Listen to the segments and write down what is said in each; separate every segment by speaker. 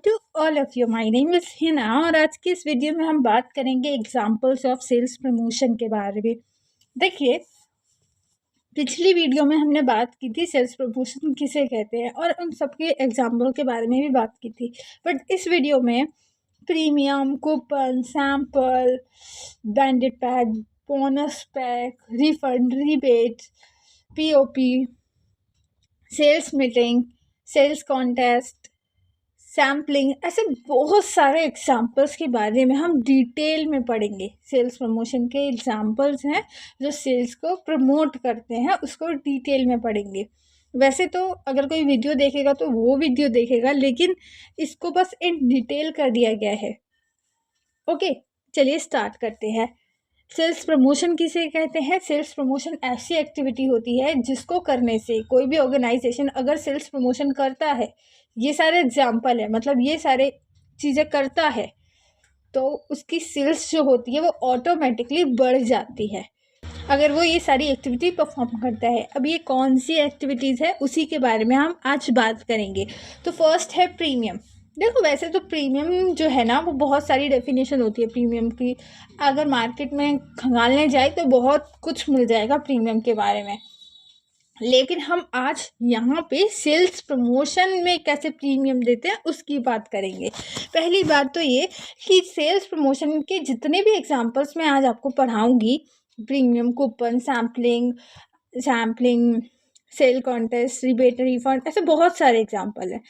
Speaker 1: To all of you, my name is Hina और आज की इस वीडियो में हम बात करेंगे एग्जांपल्स ऑफ सेल्स प्रमोशन के बारे में। देखिए, पिछली वीडियो में हमने बात की थी सेल्स प्रमोशन किसे कहते हैं और उन सबके एग्जांपल के बारे में भी बात की थी। बट इस वीडियो में premium, coupon, sample, banded pack, bonus pack, refund, rebate, POP, sales meeting, sales contest, sampling, ऐसे बहुत सारे एग्जाम्पल्स के बारे में हम डिटेल में पढ़ेंगे। सेल्स प्रमोशन के एग्जाम्पल्स हैं जो सेल्स को प्रमोट करते हैं, उसको डिटेल में पढ़ेंगे। वैसे तो अगर कोई वीडियो देखेगा तो वो वीडियो देखेगा, लेकिन इसको बस इन डिटेल कर दिया गया है। ओके, चलिए स्टार्ट करते हैं। सेल्स प्रमोशन किसे कहते हैं? सेल्स प्रमोशन ऐसी एक्टिविटी होती है जिसको करने से कोई भी ऑर्गेनाइजेशन अगर सेल्स प्रमोशन करता है, ये सारे एग्जाम्पल है, मतलब ये सारे चीज़ें करता है, तो उसकी सेल्स जो होती है वो ऑटोमेटिकली बढ़ जाती है अगर वो ये सारी एक्टिविटी परफॉर्म करता है। अब ये कौन सी एक्टिविटीज़ है उसी के बारे में हम आज बात करेंगे। तो फर्स्ट है प्रीमियम। देखो, वैसे तो प्रीमियम जो है ना, वो बहुत सारी डेफिनेशन होती है प्रीमियम की। अगर मार्केट में खंगालने जाए तो बहुत कुछ मिल जाएगा प्रीमियम के बारे में, लेकिन हम आज यहाँ पे सेल्स प्रमोशन में कैसे प्रीमियम देते हैं उसकी बात करेंगे। पहली बात तो ये कि सेल्स प्रमोशन के जितने भी एग्जांपल्स मैं आज आपको पढ़ाऊंगी, premium, coupon, sampling, sale contest, rebate, refund, ऐसे बहुत सारे एग्जांपल हैं।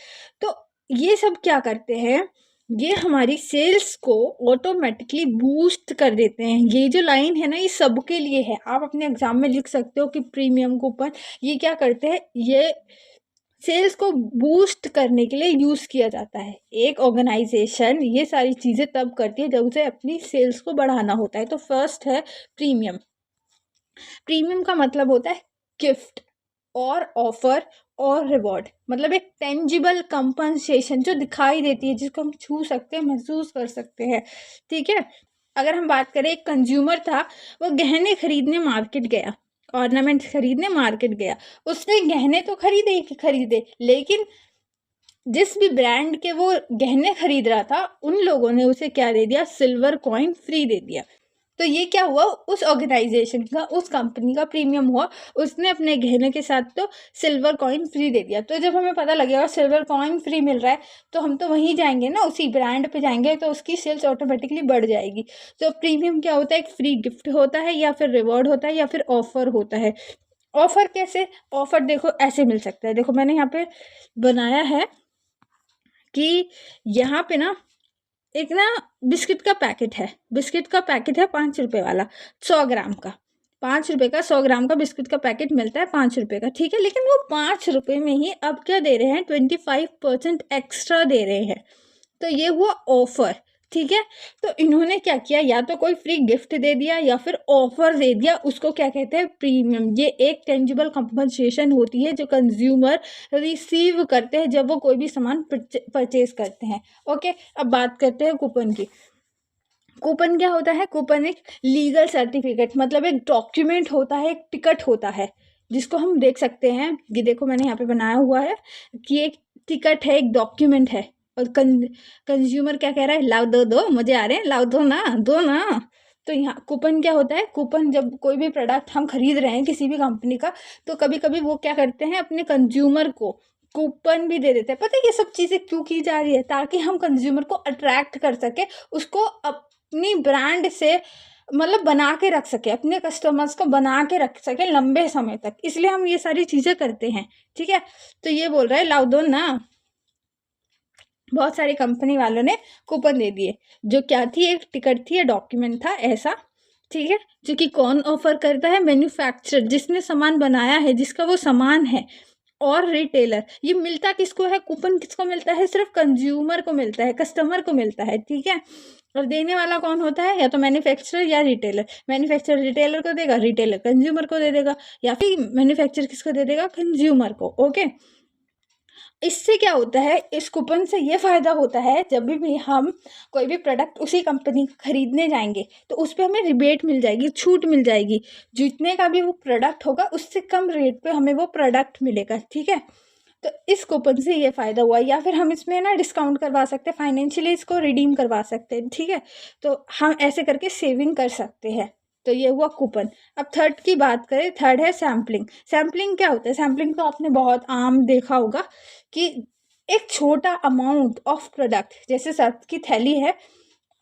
Speaker 1: तो ये सब क्या करते हैं, ये हमारी सेल्स को ऑटोमेटिकली बूस्ट कर देते हैं। ये जो लाइन है ना, ये सबके लिए है। आप अपने एग्जाम में लिख सकते हो कि प्रीमियम, कूपन, ये क्या करते हैं, ये सेल्स को बूस्ट करने के लिए यूज़ किया जाता है। एक ऑर्गेनाइजेशन ये सारी चीज़ें तब करती है जब उसे अपनी सेल्स को बढ़ाना होता है। तो फर्स्ट है प्रीमियम। प्रीमियम का मतलब होता है गिफ्ट और ऑफर और रिवॉर्ड, मतलब एक टेंजिबल कंपनसेशन जो दिखाई देती है, जिसको हम छू सकते हैं, महसूस कर सकते हैं। ठीक है, अगर हम बात करें, एक कंज्यूमर था, वो गहने खरीदने मार्केट गया, ऑर्नामेंट खरीदने मार्केट गया। उसने गहने तो खरीदे, लेकिन जिस भी ब्रांड के वो गहने खरीद रहा था, उन लोगों ने उसे क्या दे दिया, सिल्वर कॉइन फ्री दे दिया। तो ये क्या हुआ, उस ऑर्गेनाइजेशन का, उस कंपनी का प्रीमियम हुआ। उसने अपने गहने के साथ तो सिल्वर कॉइन फ्री दे दिया। तो जब हमें पता लगेगा सिल्वर कॉइन फ्री मिल रहा है, तो हम तो वहीं जाएंगे ना, उसी ब्रांड पे जाएंगे, तो उसकी सेल्स ऑटोमेटिकली बढ़ जाएगी। तो प्रीमियम क्या होता है, एक फ्री गिफ्ट होता है, या फिर रिवॉर्ड होता है, या फिर ऑफर होता है। ऑफर कैसे? ऑफर देखो ऐसे मिल सकता है। देखो, मैंने यहाँ पे बनाया है कि यहाँ पे ना एक ना बिस्किट का पैकेट है, 5 रुपए वाला, 100 ग्राम का, 5 रुपए का 100 ग्राम का बिस्किट का पैकेट मिलता है, 5 रुपए का। ठीक है, लेकिन वो 5 रुपए में ही अब क्या दे रहे हैं, 25% एक्स्ट्रा दे रहे हैं। तो ये हुआ ऑफर। ठीक है, तो इन्होंने क्या किया, या तो कोई फ्री गिफ्ट दे दिया या फिर ऑफर दे दिया, उसको क्या कहते हैं, प्रीमियम। ये एक टेंजिबल कंपनसेशन होती है जो कंज्यूमर रिसीव करते हैं जब वो कोई भी सामान परचेज करते हैं। ओके, अब बात करते हैं कूपन की। कूपन क्या होता है? कूपन एक लीगल सर्टिफिकेट, मतलब एक डॉक्यूमेंट होता है, एक टिकट होता है, जिसको हम देख सकते हैं। ये देखो, मैंने यहाँ पे बनाया हुआ है कि एक टिकट है, एक डॉक्यूमेंट है, और कंज्यूमर क्या कह रहा है, लाओ, दो मुझे आ रहे हैं, लाओ, दो ना। तो यहाँ कूपन क्या होता है, कूपन जब कोई भी प्रोडक्ट हम खरीद रहे हैं किसी भी कंपनी का, तो कभी कभी वो क्या करते हैं, अपने कंज्यूमर को कूपन भी दे देते हैं। पता है ये सब चीज़ें क्यों की जा रही है? ताकि हम कंज्यूमर को अट्रैक्ट कर सके, उसको अपनी ब्रांड से मतलब बना के रख सके, अपने कस्टमर्स को बना के रख सके लंबे समय तक, इसलिए हम ये सारी चीज़ें करते हैं। ठीक है, तो ये बोल रहा है, लाओ, दो ना। बहुत सारी कंपनी वालों ने कूपन दे दिए, जो क्या थी, एक टिकट थी या डॉक्यूमेंट था ऐसा। ठीक है, जो कि कौन ऑफर करता है, मैन्युफैक्चरर, जिसने सामान बनाया है, जिसका वो सामान है, और रिटेलर। ये मिलता किसको है, कूपन किसको मिलता है, सिर्फ कंज्यूमर को मिलता है, कस्टमर को मिलता है। ठीक है, और देने वाला कौन होता है, या तो मैन्युफैक्चरर या रिटेलर। मैन्युफैक्चरर रिटेलर को देगा, रिटेलर कंज्यूमर को दे देगा, या फिर मैन्युफैक्चरर किसको दे देगा, कंज्यूमर को। ओके, इससे क्या होता है, इस कूपन से ये फ़ायदा होता है, जब भी हम कोई भी प्रोडक्ट उसी कंपनी का खरीदने जाएंगे तो उस पर हमें रिबेट मिल जाएगी, छूट मिल जाएगी। जितने का भी वो प्रोडक्ट होगा उससे कम रेट पे हमें वो प्रोडक्ट मिलेगा। ठीक है, तो इस कूपन से ये फ़ायदा हुआ, या फिर हम इसमें ना डिस्काउंट करवा सकते हैं, फाइनेंशियली इसको रिडीम करवा सकते हैं, ठीक है। तो हम ऐसे करके सेविंग कर सकते हैं। तो ये हुआ कूपन। अब थर्ड की बात करें, थर्ड है सैम्पलिंग। सैम्पलिंग क्या होता है? सैम्पलिंग तो आपने बहुत आम देखा होगा कि एक छोटा अमाउंट ऑफ प्रोडक्ट, जैसे सर्फ की थैली है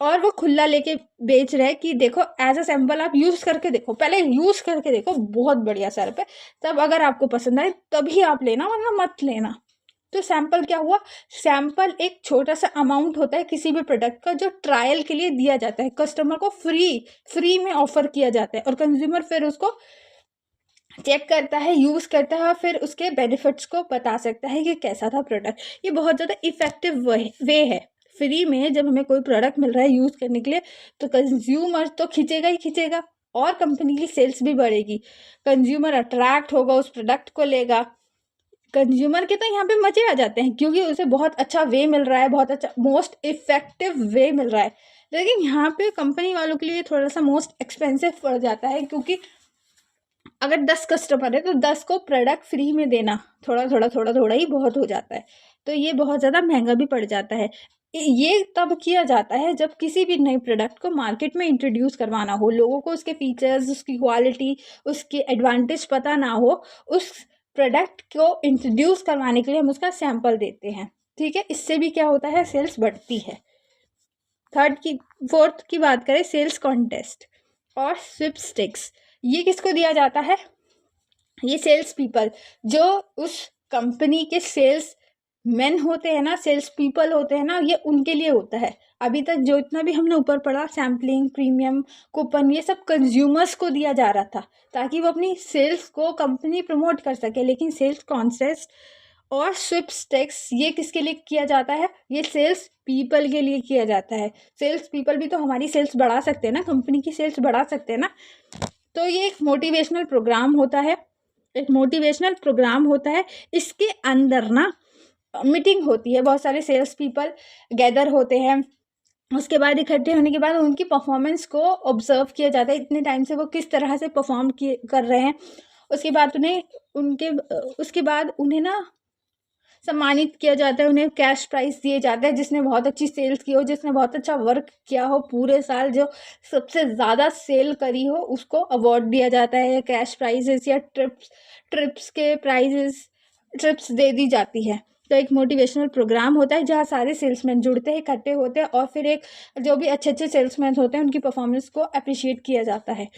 Speaker 1: और वो खुला लेके बेच रहे हैं कि देखो एज अ सैंपल आप यूज़ करके देखो, पहले यूज़ करके देखो, बहुत बढ़िया सर्फ है, तब अगर आपको पसंद आए तभी आप लेना, वरना मत लेना। तो सैंपल क्या हुआ? सैंपल एक छोटा सा अमाउंट होता है किसी भी प्रोडक्ट का, जो ट्रायल के लिए दिया जाता है, कस्टमर को फ्री में ऑफर किया जाता है, और कंज्यूमर फिर उसको चेक करता है, यूज़ करता है, और फिर उसके बेनिफिट्स को बता सकता है कि कैसा था प्रोडक्ट। ये बहुत ज़्यादा इफ़ेक्टिव वे है। फ्री में जब हमें कोई प्रोडक्ट मिल रहा है यूज़ करने के लिए, तो कंज्यूमर तो खींचेगा ही खींचेगा, और कंपनी की सेल्स भी बढ़ेगी। कंज्यूमर अट्रैक्ट होगा, उस प्रोडक्ट को लेगा। कंज्यूमर के तो यहाँ पे मज़े आ जाते हैं, क्योंकि उसे बहुत अच्छा वे मिल रहा है, बहुत अच्छा मोस्ट इफ़ेक्टिव वे मिल रहा है। लेकिन यहाँ पे कंपनी वालों के लिए थोड़ा सा मोस्ट एक्सपेंसिव पड़ जाता है, क्योंकि अगर 10 कस्टमर है तो 10 को प्रोडक्ट फ्री में देना थोड़ा ही बहुत हो जाता है। तो ये बहुत ज़्यादा महंगा भी पड़ जाता है। ये तब किया जाता है जब किसी भी नए प्रोडक्ट को मार्केट में इंट्रोड्यूस करवाना हो, लोगों को उसके फीचर्स, उसकी क्वालिटी, उसके एडवांटेज पता ना हो। उस प्रोडक्ट को इंट्रोड्यूस करवाने के लिए हम उसका सैंपल देते हैं, ठीक है। इससे भी क्या होता है? सेल्स बढ़ती है। फोर्थ की बात करें, सेल्स कॉन्टेस्ट और स्वीपस्टिक्स। ये किसको दिया जाता है? ये सेल्स पीपल, जो उस कंपनी के सेल्स मैन होते हैं ना, सेल्स पीपल होते हैं ना, ये उनके लिए होता है। अभी तक जो इतना भी हमने ऊपर पढ़ा, सैम्पलिंग, प्रीमियम, कूपन, ये सब कंज्यूमर्स को दिया जा रहा था, ताकि वो अपनी सेल्स को कंपनी प्रमोट कर सके। लेकिन सेल्स कॉन्टेस्ट और स्वीपस्टिक्स ये किसके लिए किया जाता है? ये सेल्स पीपल के लिए किया जाता है। सेल्स पीपल भी तो हमारी सेल्स बढ़ा सकते हैं ना, कंपनी की सेल्स बढ़ा सकते हैं ना। तो ये एक मोटिवेशनल प्रोग्राम होता है, इसके अंदर ना मीटिंग होती है, बहुत सारे सेल्स पीपल गैदर होते हैं। उसके बाद इकट्ठे होने के बाद उनकी परफॉर्मेंस को ऑब्जर्व किया जाता है, इतने टाइम से वो किस तरह से परफॉर्म कर रहे हैं। उसके बाद उन्हें ना सम्मानित किया जाता है, उन्हें कैश प्राइस दिए जाते हैं। जिसने बहुत अच्छी सेल्स की हो, जिसने बहुत अच्छा वर्क किया हो पूरे साल, जो सबसे ज़्यादा सेल करी हो, उसको अवार्ड दिया जाता है, कैश प्राइजेस या ट्रिप्स दे दी जाती है। तो एक मोटिवेशनल प्रोग्राम होता है जहाँ सारे सेल्समैन जुड़ते हैं, इकट्ठे होते हैं, और फिर एक जो भी अच्छे अच्छे सेल्समैन होते हैं उनकी परफॉर्मेंस को अप्रिशिएट किया जाता है।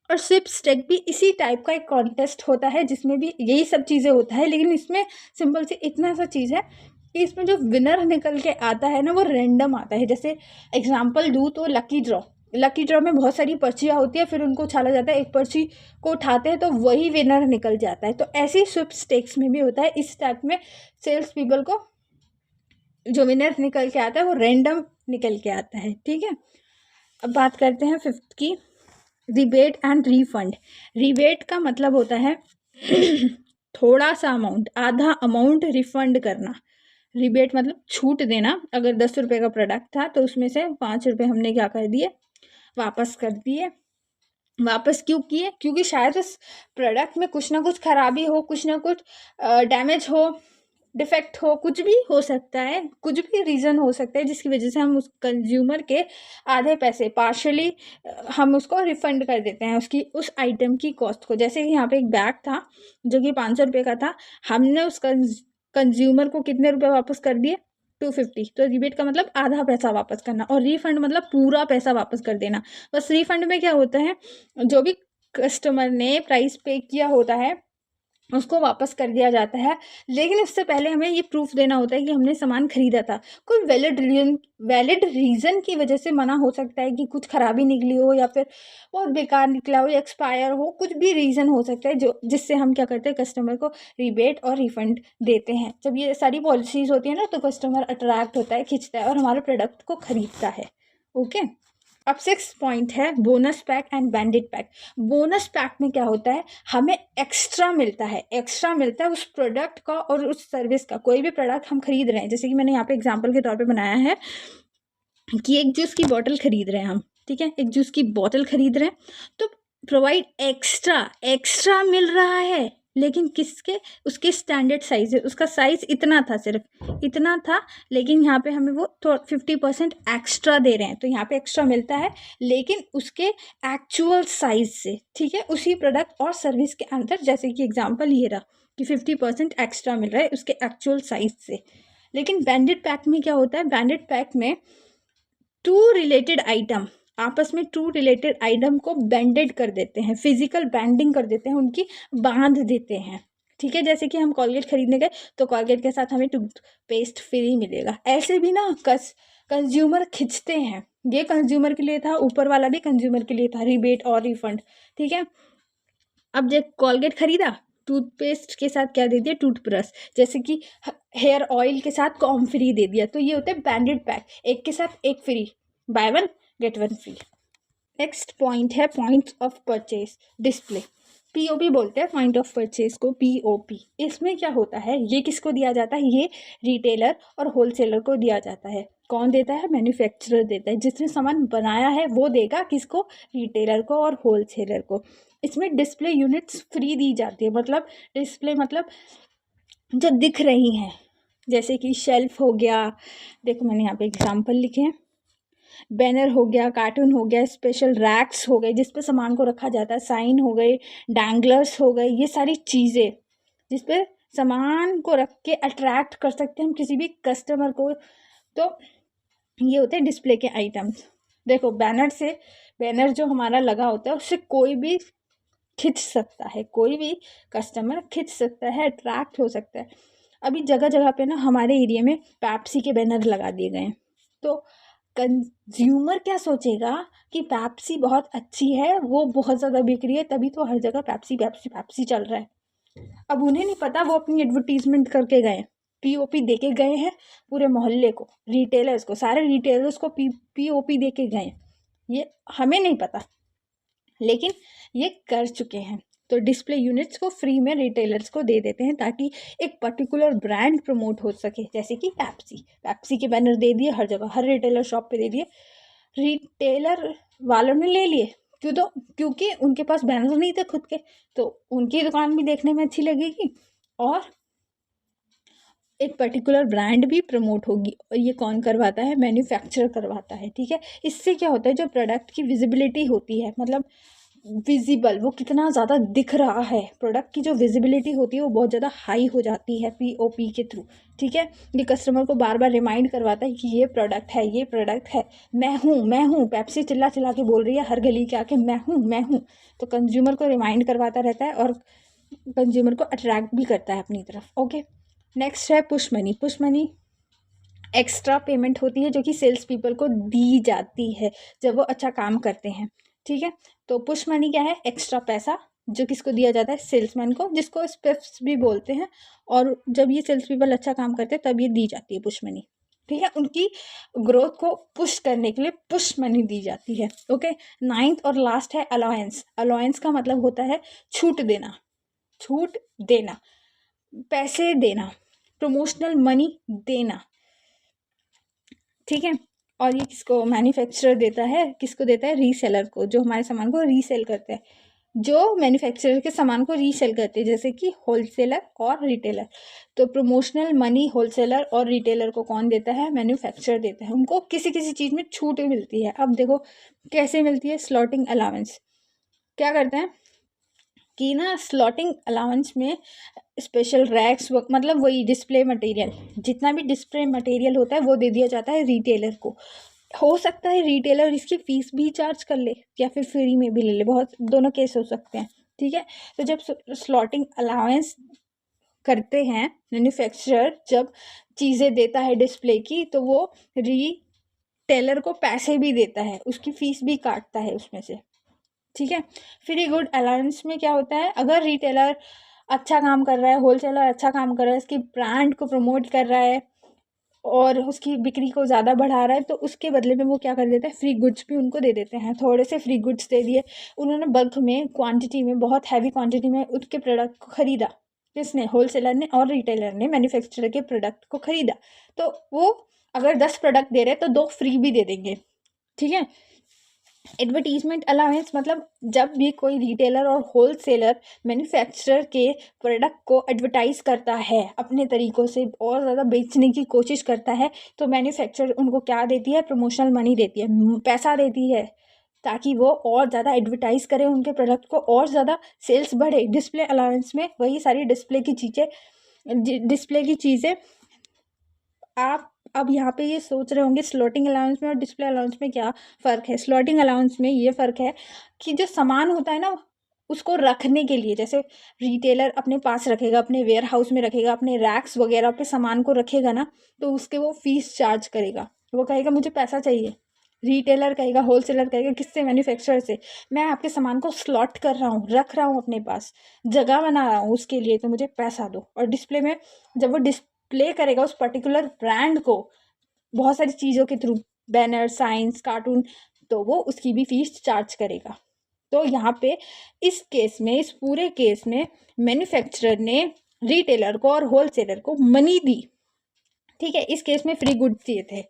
Speaker 1: और स्वीपस्टेक भी इसी टाइप का एक कॉन्टेस्ट होता है, जिसमें भी यही सब चीज़ें होता है। लेकिन इसमें सिंपल सी इतना सा चीज़ है कि इसमें जो विनर निकल के आता है ना, वो रैंडम आता है। जैसे एग्जांपल दूँ तो लकी ड्रॉ में बहुत सारी पर्चियाँ होती है, फिर उनको उछाला जाता है, एक पर्ची को उठाते हैं तो वही विनर निकल जाता है। तो ऐसे ही स्वीपस्टेक्स में भी होता है। इस टाइप में सेल्स पीपल को जो विनर निकल के आता है वो रैंडम निकल के आता है, ठीक है। अब बात करते हैं फिफ्थ की, रिबेट एंड रिफंड। रिबेट का मतलब होता है थोड़ा सा अमाउंट, आधा अमाउंट रिफंड करना। रिबेट मतलब छूट देना। अगर 10 रुपये का प्रोडक्ट था तो उसमें से 5 रुपये हमने क्या कर दिए? वापस कर दिए। वापस क्यों किए? क्योंकि शायद उस प्रोडक्ट में कुछ ना कुछ खराबी हो, कुछ ना कुछ डैमेज हो, डिफेक्ट हो, कुछ भी हो सकता है, कुछ भी रीज़न हो सकता है जिसकी वजह से हम उस कंज्यूमर के आधे पैसे पार्शली हम उसको रिफ़ंड कर देते हैं, उसकी उस आइटम की कॉस्ट को। जैसे कि यहाँ पे एक बैग था जो कि 500 रुपये का था, हमने उस कंज्यूमर को कितने रुपए वापस कर दिए? 250। तो रिबेट का मतलब आधा पैसा वापस करना, और रिफंड मतलब पूरा पैसा वापस कर देना। बस रिफंड में क्या होता है, जो भी कस्टमर ने प्राइस पे किया होता है उसको वापस कर दिया जाता है। लेकिन उससे पहले हमें ये प्रूफ देना होता है कि हमने सामान खरीदा था। कोई वैलिड रीज़न की वजह से मना हो सकता है, कि कुछ खराबी निकली हो, या फिर बहुत बेकार निकला हो, या एक्सपायर हो, कुछ भी रीज़न हो सकता है जो जिससे हम क्या करते हैं, कस्टमर को रिबेट और रिफंड देते हैं। जब ये सारी पॉलिसीज़ होती है ना, तो कस्टमर अट्रैक्ट होता है, खींचता है, और हमारे प्रोडक्ट को खरीदता है। ओके। अब 6 पॉइंट है bonus pack and banded pack. Bonus pack में क्या होता है, हमें एक्स्ट्रा मिलता है उस प्रोडक्ट का और उस सर्विस का। कोई भी प्रोडक्ट हम खरीद रहे हैं, जैसे कि मैंने यहाँ पे एग्जांपल के तौर पे बनाया है कि एक जूस की बॉटल खरीद रहे हैं हम, ठीक है, एक जूस की बॉटल खरीद रहे हैं, तो प्रोवाइड एक्स्ट्रा मिल रहा है। लेकिन किसके, उसके स्टैंडर्ड साइज है, उसका साइज इतना था, सिर्फ इतना था, लेकिन यहाँ पे हमें वो 50% एक्स्ट्रा दे रहे हैं, तो यहाँ पे एक्स्ट्रा मिलता है लेकिन उसके एक्चुअल साइज से, ठीक है, उसी प्रोडक्ट और सर्विस के अंदर। जैसे कि एग्जांपल ये रहा कि 50% एक्स्ट्रा मिल रहा है उसके एक्चुअल साइज से। लेकिन बैंडेड पैक में क्या होता है, बैंडेड पैक में टू रिलेटेड आइटम, आपस में टू रिलेटेड आइटम को बैंडेड कर देते हैं, फिजिकल बैंडिंग कर देते हैं, उनकी बांध देते हैं, ठीक है। जैसे कि हम कॉलगेट खरीदने गए तो कॉलगेट के साथ हमें टूथपेस्ट फ्री मिलेगा। ऐसे भी ना कंज्यूमर खिंचते हैं, ये कंज्यूमर के लिए था, ऊपर वाला भी कंज्यूमर के लिए था, रिबेट और रिफंड, ठीक है। अब जब कॉलगेट खरीदा, टूथपेस्ट के साथ क्या दे दिया, टूथब्रश, जैसे कि हेयर ऑयल के साथ कॉम फ्री दे दिया। तो ये होता है बैंडेड पैक, एक के साथ एक free, buy one get one free. Next point है points of purchase display, POP बोलते हैं पॉइंट ऑफ परचेज को, पीओपी। इसमें क्या होता है, ये किसको दिया जाता है, ये रिटेलर और होलसेलर को दिया जाता है। कौन देता है, मैन्युफैक्चरर देता है, जिसने सामान बनाया है वो देगा किसको, रिटेलर को और होलसेलर को। इसमें डिस्प्ले यूनिट्स फ्री दी जाती है, मतलब डिस्प्ले मतलब जो दिख रही हैं, जैसे कि शेल्फ हो गया, देखो मैंने यहाँ पे एग्जाम्पल लिखे हैं, बैनर हो गया, कार्टून हो गया, स्पेशल रैक्स हो गए जिस पे सामान को रखा जाता है, साइन हो गए, डैंगलर्स हो गए, ये सारी चीज़ें जिस पे सामान को रख के अट्रैक्ट कर सकते हैं हम किसी भी कस्टमर को। तो ये होते हैं डिस्प्ले के आइटम्स। देखो बैनर जो हमारा लगा होता है उससे कोई भी खिंच सकता है, कोई भी कस्टमर खिंच सकता है, अट्रैक्ट हो सकता है। अभी जगह जगह पे ना हमारे एरिया में पेप्सी के बैनर लगा दिए गए हैं, तो कंज्यूमर क्या सोचेगा कि पेप्सी बहुत अच्छी है, वो बहुत ज़्यादा बिक रही है, तभी तो हर जगह पेप्सी पेप्सी पेप्सी चल रहा है। अब उन्हें नहीं पता, वो अपनी एडवर्टीजमेंट करके गए, पीओपी दे के गए हैं पूरे मोहल्ले को, रिटेलर्स को, सारे रिटेलर्स को पीओपी दे के गए। ये हमें नहीं पता, लेकिन ये कर चुके हैं। तो डिस्प्ले यूनिट्स को फ्री में रिटेलर्स को दे देते हैं ताकि एक पर्टिकुलर ब्रांड प्रमोट हो सके, जैसे कि पेप्सी के बैनर दे दिए हर जगह, हर रिटेलर शॉप पे दे दिए, रिटेलर वालों ने ले लिए, क्योंकि उनके पास बैनर नहीं थे खुद के, तो उनकी दुकान भी देखने में अच्छी लगेगी और एक पर्टिकुलर ब्रांड भी प्रमोट होगी। और ये कौन करवाता है, मैन्युफैक्चरर करवाता है, ठीक है। इससे क्या होता है, जो प्रोडक्ट की विजिबिलिटी होती है, मतलब विजिबल, वो कितना ज़्यादा दिख रहा है, प्रोडक्ट की जो विजिबिलिटी होती है वो बहुत ज़्यादा हाई हो जाती है पीओपी के थ्रू, ठीक है। ये कस्टमर को बार बार रिमाइंड करवाता है कि ये प्रोडक्ट है, ये प्रोडक्ट है, मैं हूँ, पेप्सी चिल्ला चिल्ला के बोल रही है हर गली के आके, मैं हूँ। तो कंज्यूमर को रिमाइंड करवाता रहता है और कंज्यूमर को अट्रैक्ट भी करता है अपनी तरफ। ओके, नेक्स्ट है push money. Push money extra payment होती है जो कि सेल्स पीपल को दी जाती है जब वो अच्छा काम करते हैं, ठीक है। तो पुश मनी क्या है, एक्स्ट्रा पैसा जो किसको दिया जाता है, सेल्समैन को, जिसको स्पिफ्स भी बोलते हैं। और जब ये सेल्स पीपल अच्छा काम करते हैं तब ये दी जाती है पुश मनी, ठीक है। उनकी ग्रोथ को पुश करने के लिए पुश मनी दी जाती है। ओके, 9th और लास्ट है अलाउंस। अलाउंस का मतलब होता है छूट देना, छूट देना, पैसे देना, प्रमोशनल मनी देना, ठीक है। और ये किसको मैन्युफैक्चरर देता है, किसको देता है, रीसेलर को, जो हमारे सामान को रीसेल करते हैं, जो मैन्युफैक्चरर के सामान को रीसेल करते हैं, जैसे कि होलसेलर और रिटेलर। तो प्रमोशनल मनी होलसेलर और रिटेलर को कौन देता है, मैन्युफैक्चरर देता है। उनको किसी किसी चीज़ में छूट मिलती है। अब देखो कैसे मिलती है, स्लॉटिंग अलाउंस। क्या करते हैं कि ना स्लॉटिंग अलाउंस में स्पेशल रैक्स, मतलब वही डिस्प्ले मटेरियल, जितना भी डिस्प्ले मटेरियल होता है वो दे दिया जाता है रिटेलर को। हो सकता है रिटेलर इसकी फ़ीस भी चार्ज कर ले या फिर फ्री में भी ले ले, बहुत दोनों केस हो सकते हैं, ठीक है। तो जब स्लॉटिंग अलाउंस करते हैं मैन्युफैक्चरर, जब चीज़ें देता है डिस्प्ले की, तो वो रिटेलर को पैसे भी देता है, उसकी फ़ीस भी काटता है उसमें से, ठीक है। फ्री गुड अलाउंस में क्या होता है, अगर रिटेलर अच्छा काम कर रहा है, होलसेलर अच्छा काम कर रहा है, उसकी ब्रांड को प्रमोट कर रहा है और उसकी बिक्री को ज़्यादा बढ़ा रहा है, तो उसके बदले में वो क्या कर देता है, फ्री गुड्स भी उनको दे देते हैं। थोड़े से फ्री गुड्स दे दिए उन्होंने, बल्क में, क्वांटिटी में, बहुत हैवी क्वांटिटी में उसके प्रोडक्ट को ख़रीदा, किसने, होलसेलर ने और रिटेलर ने मैन्युफैक्चरर के प्रोडक्ट को ख़रीदा। तो वो अगर 10 प्रोडक्ट दे रहे हैं तो 2 फ्री भी दे देंगे, ठीक है। एडवर्टीजमेंट अलाउंस मतलब जब भी कोई रिटेलर और होलसेलर मैन्युफैक्चरर के प्रोडक्ट को एडवर्टाइज करता है, अपने तरीक़ों से और ज़्यादा बेचने की कोशिश करता है, तो मैन्युफैक्चरर उनको क्या देती है, प्रमोशनल मनी देती है, पैसा देती है, ताकि वो और ज़्यादा एडवर्टाइज़ करें उनके प्रोडक्ट को, और ज़्यादा सेल्स बढ़े। डिस्प्ले अलाउंस में वही सारी डिस्प्ले की चीज़ें आप अब यहाँ पे ये सोच रहे होंगे स्लॉटिंग अलाउंस में और डिस्प्ले अलाउंस में क्या फ़र्क है। स्लॉटिंग अलाउंस में ये फ़र्क है कि जो सामान होता है ना, उसको रखने के लिए, जैसे रिटेलर अपने पास रखेगा, अपने वेयर हाउस में रखेगा, अपने रैक्स वगैरह पे सामान को रखेगा ना, तो उसके वो फीस चार्ज करेगा। वो कहेगा मुझे पैसा चाहिए। रिटेलर कहेगा, होलसेलर कहेगा, किससे, मैन्युफैक्चरर से, मैं आपके सामान को स्लॉट कर रहा हूँ, रख रहा हूँ अपने पास, जगह बना रहा हूँ उसके लिए, तो मुझे पैसा दो। और डिस्प्ले में जब वो डिस्प्ले करेगा उस पर्टिकुलर ब्रांड को बहुत सारी चीज़ों के थ्रू, बैनर, साइंस, कार्टून, तो वो उसकी भी फीस चार्ज करेगा। तो यहाँ पे इस केस में, इस पूरे केस में मैन्युफैक्चरर ने रिटेलर को और होलसेलर को मनी दी, ठीक है। इस केस में फ्री गुड्स दिए थे,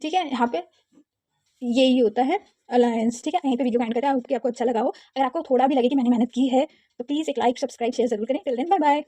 Speaker 1: ठीक है। यहाँ पे यही होता है अलायंस, ठीक है। यहीं पे वीडियो एंड करते हैं। आई होप कि आपको अच्छा लगा हो। अगर आपको थोड़ा भी लगे कि मैंने मेहनत की है, तो प्लीज़ एक लाइक, सब्सक्राइब, शेयर जरूर करें। Till then bye bye.